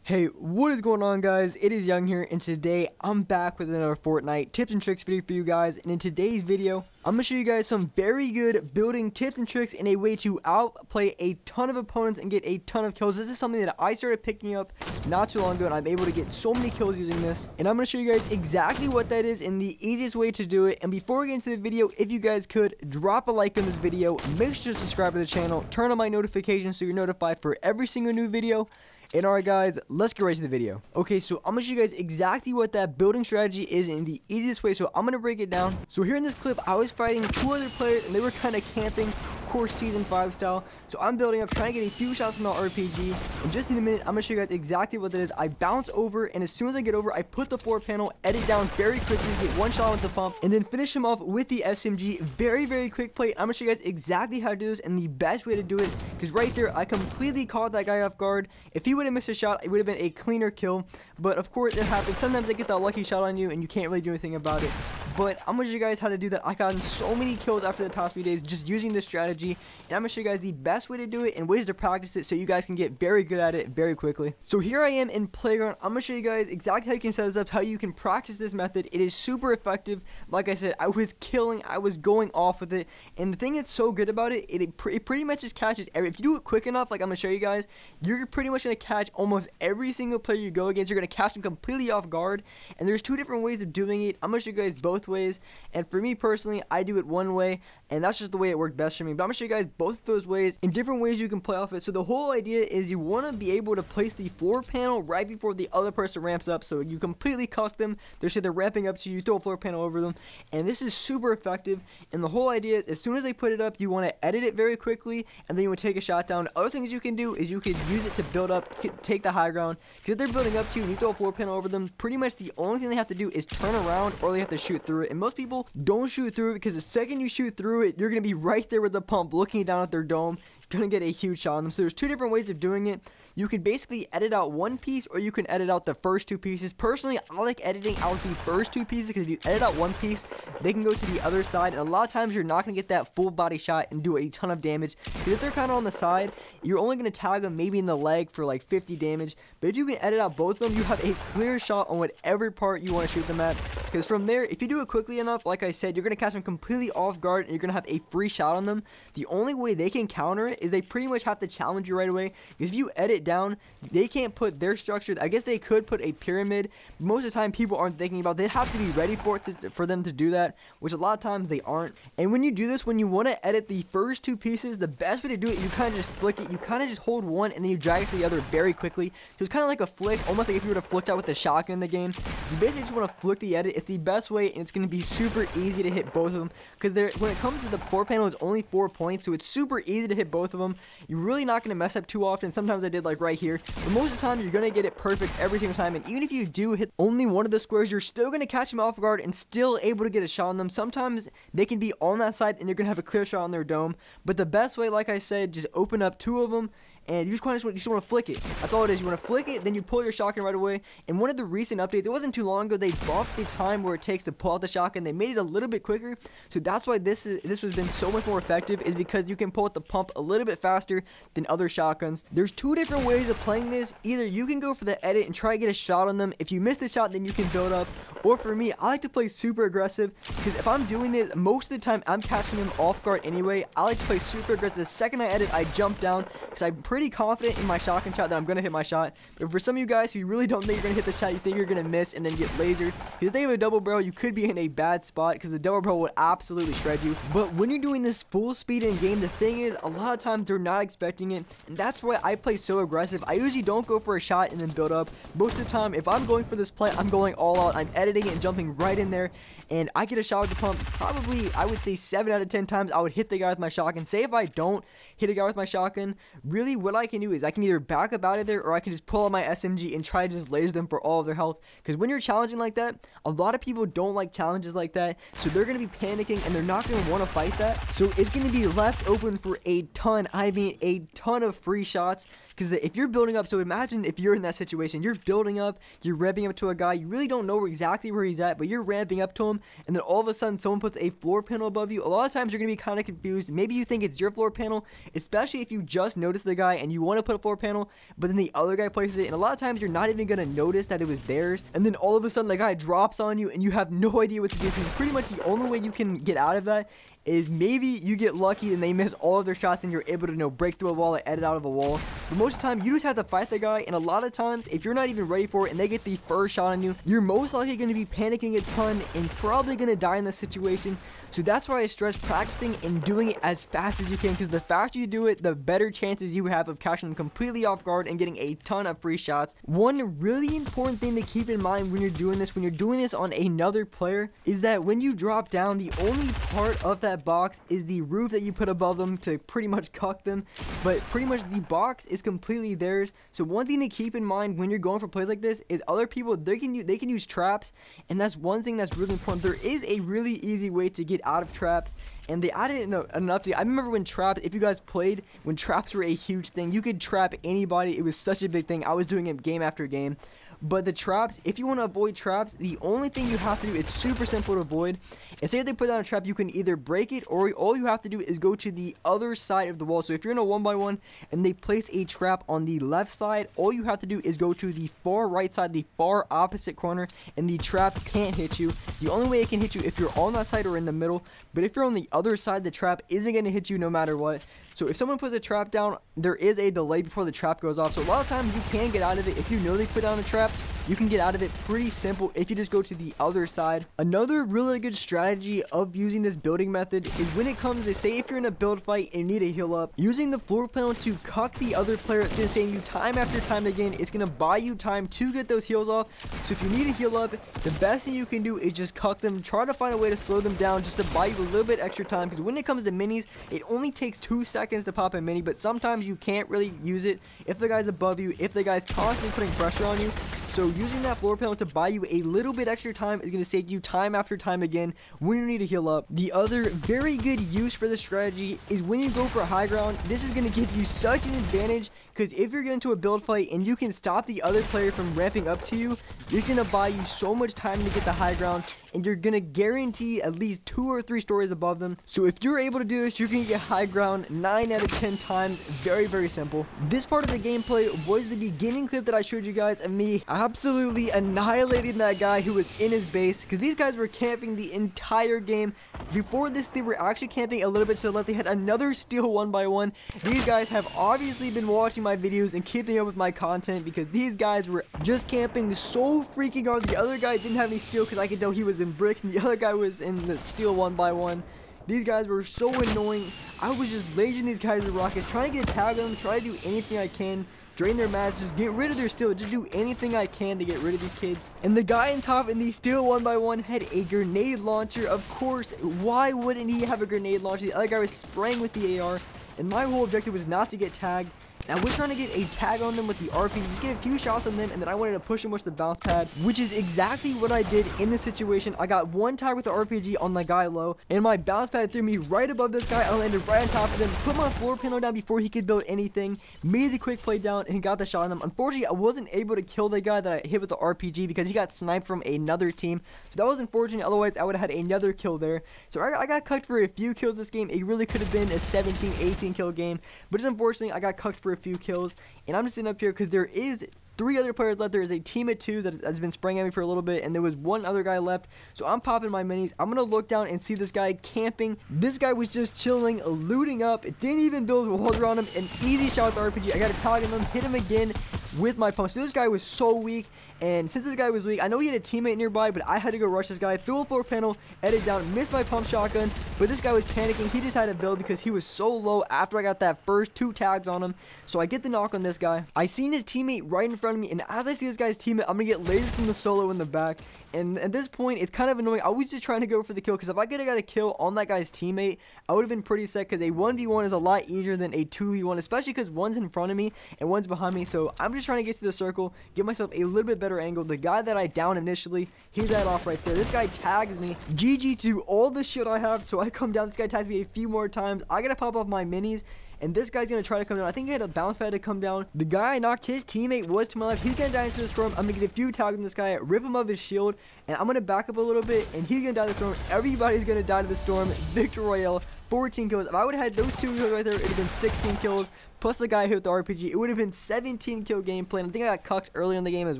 Hey, what is going on, guys? It is Young here, and today I'm back with another Fortnite tips and tricks video for you guys. And in today's video, I'm going to show you guys some very good building tips and tricks and a way to outplay a ton of opponents and get a ton of kills. This is something that I started picking up not too long ago, and I'm able to get so many kills using this. And I'm going to show you guys exactly what that is and the easiest way to do it. And before we get into the video, if you guys could drop a like on this video, make sure to subscribe to the channel, turn on my notifications so you're notified for every single new video. And alright guys, let's get right to the video. Okay, so I'm going to show you guys exactly what that building strategy is in the easiest way. So I'm going to break it down. So here in this clip, I was fighting two other players and they were kind of camping, of course, season 5 style. So I'm building up, trying to get a few shots from the RPG. And just in a minute, I'm going to show you guys exactly what that is. I bounce over, and as soon as I get over, I put the floor panel, edit down very quickly, get one shot with the pump, and then finish him off with the SMG. Very quick play. I'm going to show you guys exactly how to do this and the best way to do it. Because right there, I completely caught that guy off guard. If he would have missed a shot, it would have been a cleaner kill. But of course, it happens. Sometimes they get that lucky shot on you, and you can't really do anything about it. But I'm going to show you guys how to do that. I gotten so many kills after the past few days just using this strategy. And I'm going to show you guys the best way to do it and ways to practice it so you guys can get very good at it very quickly. So here I am in Playground. I'm going to show you guys exactly how you can set this up, how you can practice this method. It is super effective. Like I said, I was killing. I was going off with it. And the thing that's so good about it, it pretty much just catches if you do it quick enough, like I'm going to show you guys, you're pretty much going to catch almost every single player you go against. You're going to catch them completely off guard. And there's two different ways of doing it. I'm going to show you guys both ways. And for me personally, I do it one way, and that's just the way it worked best for me. But I'm going to show you guys both of those ways and different ways you can play off it. So the whole idea is you want to be able to place the floor panel right before the other person ramps up. So you completely cuck them. They're ramping up to you, throw a floor panel over them. And this is super effective. And the whole idea is as soon as they put it up, you want to edit it very quickly, and then you want to take a shot down. Other things you can do is you could use it to build up, take the high ground. Because if they're building up to you and you throw a floor panel over them, pretty much the only thing they have to do is turn around, or they have to shoot through it. And most people don't shoot through it because the second you shoot through it, you're going to be right there with the pump looking down at their dome. You're going to get a huge shot on them. So there's two different ways of doing it. You can basically edit out one piece, or you can edit out the first two pieces. Personally, I like editing out the first two pieces because if you edit out one piece, they can go to the other side. And a lot of times you're not going to get that full body shot and do a ton of damage. Because if they're kind of on the side, you're only going to tag them maybe in the leg for like 50 damage. But if you can edit out both of them, you have a clear shot on whatever part you want to shoot them at. Because from there, if you do it quickly enough, like I said, you're going to catch them completely off guard and you're going to have a free shot on them. The only way they can counter it is they pretty much have to challenge you right away. Because if you edit down, they can't put their structure. I guess they could put a pyramid. Most of the time, people aren't thinking about it. They have to be ready for it for them to do that, which a lot of times they aren't. And when you do this, when you want to edit the first two pieces, the best way to do it, you kind of just flick it. You kind of just hold one and then you drag it to the other very quickly. So it's kind of like a flick, almost like if you would have flicked out with a shotgun in the game. You basically just want to flick the edit. It's the best way, and it's going to be super easy to hit both of them. Because when it comes to the floor panel, it's only 4 points, so it's super easy to hit both of them. You're really not going to mess up too often. Sometimes I did like right here. But most of the time, you're going to get it perfect every single time. And even if you do hit only one of the squares, you're still going to catch them off guard and still able to get a shot on them. Sometimes they can be on that side and you're going to have a clear shot on their dome. But the best way, like I said, just open up two of them. And you just want to flick it. That's all it is. You want to flick it, then you pull your shotgun right away. And one of the recent updates, it wasn't too long ago, they buffed the time where it takes to pull out the shotgun. They made it a little bit quicker. So that's why this has been so much more effective, is because you can pull out the pump a little bit faster than other shotguns. There's two different ways of playing this. Either you can go for the edit and try to get a shot on them. If you miss the shot, then you can build up. Or for me, I like to play super aggressive, because if I'm doing this, most of the time I'm catching them off guard anyway. I like to play super aggressive. The second I edit, I jump down, because I'm pretty confident in my shotgun shot that I'm going to hit my shot. But for some of you guys who really don't think you're going to hit the shot, you think you're going to miss and then get lasered, because if they have a double barrel, you could be in a bad spot, because the double barrel would absolutely shred you. But when you're doing this full speed in game, the thing is, a lot of times they're not expecting it, and that's why I play so aggressive. I usually don't go for a shot and then build up. Most of the time, if I'm going for this play, I'm going all out. I'm editing it and jumping right in there, and I get a shot with the pump. Probably, I would say 7 out of 10 times I would hit the guy with my shotgun. Say if I don't hit a guy with my shotgun, really what I can do is I can either back up out of there, or I can just pull out my SMG and try to just laser them for all of their health. Because when you're challenging like that, a lot of people don't like challenges like that, so they're going to be panicking and they're not going to want to fight that. So it's going to be left open for a ton, I mean a ton of free shots. Because if you're building up, so imagine if you're in that situation, you're building up, you're ramping up to a guy, you really don't know exactly where he's at, but you're ramping up to him, and then all of a sudden someone puts a floor panel above you. A lot of times you're going to be kind of confused. Maybe you think it's your floor panel, especially if you just notice the guy guy and you want to put a floor panel, but then the other guy places it, and a lot of times you're not even going to notice that it was theirs, and then all of a sudden the guy drops on you and you have no idea what to do, because pretty much the only way you can get out of that is maybe you get lucky and they miss all of their shots and you're able to, break through a wall or edit out of a wall. But most of the time, you just have to fight the guy, and a lot of times, if you're not even ready for it and they get the first shot on you, you're most likely going to be panicking a ton and probably going to die in this situation. So that's why I stress practicing and doing it as fast as you can, because the faster you do it, the better chances you have of catching them completely off guard and getting a ton of free shots. One really important thing to keep in mind when you're doing this on another player, is that when you drop down, the only part of that box is the roof that you put above them to pretty much cuck them, but pretty much the box is completely theirs. So one thing to keep in mind when you're going for plays like this is other people, they can use traps, and that's one thing that's really important. There is a really easy way to get out of traps, and they added an update. I remember when traps, if you guys played, when traps were a huge thing, you could trap anybody. It was such a big thing. I was doing it game after game. But the traps, if you want to avoid traps, the only thing you have to do, it's super simple to avoid. And say if they put down a trap, you can either break it, or all you have to do is go to the other side of the wall. So if you're in a 1x1 and they place a trap on the left side, all you have to do is go to the far right side, the far opposite corner, and the trap can't hit you. The only way it can hit you if you're on that side or in the middle, but if you're on the other side, the trap isn't going to hit you no matter what. So if someone puts a trap down, there is a delay before the trap goes off. So a lot of times you can get out of it. If you know they put down a trap, you can get out of it pretty simple if you just go to the other side. Another really good strategy of using this building method is when it comes to, say if you're in a build fight and you need to heal up, using the floor panel to cuck the other player. It's going to save you time after time again. It's going to buy you time to get those heals off. So if you need to heal up, the best thing you can do is just cuck them. Try to find a way to slow them down just to buy you a little bit extra time, because when it comes to minis, it only takes 2 seconds to pop a mini, but sometimes you can't really use it if the guy's above you, if the guy's constantly putting pressure on you. So using that floor panel to buy you a little bit extra time is going to save you time after time again when you need to heal up. The other very good use for this strategy is when you go for a high ground. This is going to give you such an advantage, because if you're getting into a build fight and you can stop the other player from ramping up to you, it's going to buy you so much time to get the high ground, and you're going to guarantee at least 2 or 3 stories above them. So if you're able to do this, you're going to get high ground 9 out of 10 times. Very, very simple. This part of the gameplay was the beginning clip that I showed you guys of me absolutely annihilating that guy who was in his base, because these guys were camping the entire game. Before this, they were actually camping a little bit to the left. They had another steal 1x1. These guys have obviously been watching my videos and keeping up with my content, because these guys were just camping so freaking hard. The other guy didn't have any steal because I could tell he was in brick, and the other guy was in the steal 1x1. These guys were so annoying. I was just lasering these guys with rockets, trying to get a tag on them, try to do anything I can, drain their mats, just get rid of their steal, just do anything I can to get rid of these kids. And the guy on top in the steal 1x1 had a grenade launcher. Of course, why wouldn't he have a grenade launcher? The other guy was spraying with the AR, and my whole objective was not to get tagged. Now we're trying to get a tag on them with the RPG, just get a few shots on them, and then I wanted to push them with the bounce pad, which is exactly what I did in this situation. I got one tag with the RPG on the guy low, and my bounce pad threw me right above this guy. I landed right on top of him, put my floor panel down before he could build anything, made the quick play down, and got the shot on him. Unfortunately, I wasn't able to kill the guy that I hit with the RPG because he got sniped from another team, so that was unfortunate. Otherwise, I would have had another kill there. So I got cucked for a few kills this game. It really could have been a 17, 18 kill game, but just unfortunately, I got cucked for a few kills. And I'm just sitting up here because there is 3 other players left. There is a team of 2 that has been spraying at me for a little bit, and there was 1 other guy left. So I'm popping my minis. I'm gonna look down and see this guy camping. This guy was just chilling, looting up. It didn't even build walls around him. An easy shot with the RPG. I got to tag him, hit him again with my pump. So this guy was so weak, and since this guy was weak, I know he had a teammate nearby, but I had to go rush this guy. Threw a floor panel, edit down, missed my pump shotgun, but this guy was panicking. He just had to build because he was so low after I got that first 2 tags on him. So I get the knock on this guy. I seen his teammate right in front of me, and as I see this guy's teammate, I'm gonna get lasered from the solo in the back. And at this point, it's kind of annoying. I was just trying to go for the kill, because if I could have got a kill on that guy's teammate, I would have been pretty set, because a 1v1 is a lot easier than a 2v1, especially because one's in front of me and one's behind me. So I'm just trying to get to the circle, give myself a little bit better angle. The guy that I downed initially, he died off right there. This guy tags me. GG to all the shit I have. So I come down. This guy tags me a few more times. I gotta pop off my minis, and this guy's gonna try to come down. I think he had a bounce pad to come down. The guy I knocked, his teammate was to my left. He's gonna die into the storm. I'm gonna get a few tags on this guy, rip him of his shield, and I'm gonna back up a little bit, and he's gonna die to the storm. Everybody's gonna die to the storm. Victory Royale. 14 kills. If I would have had those 2 kills right there, it would have been 16 kills. Plus the guy hit with the RPG, it would have been 17 kill gameplay. And I think I got cucked earlier in the game as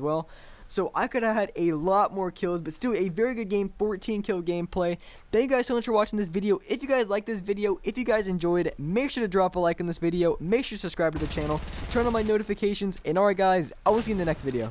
well. So I could have had a lot more kills, but still a very good game, 14 kill gameplay. Thank you guys so much for watching this video. If you guys like this video, if you guys enjoyed it, make sure to drop a like on this video. Make sure to subscribe to the channel, turn on my notifications, and alright guys, I will see you in the next video.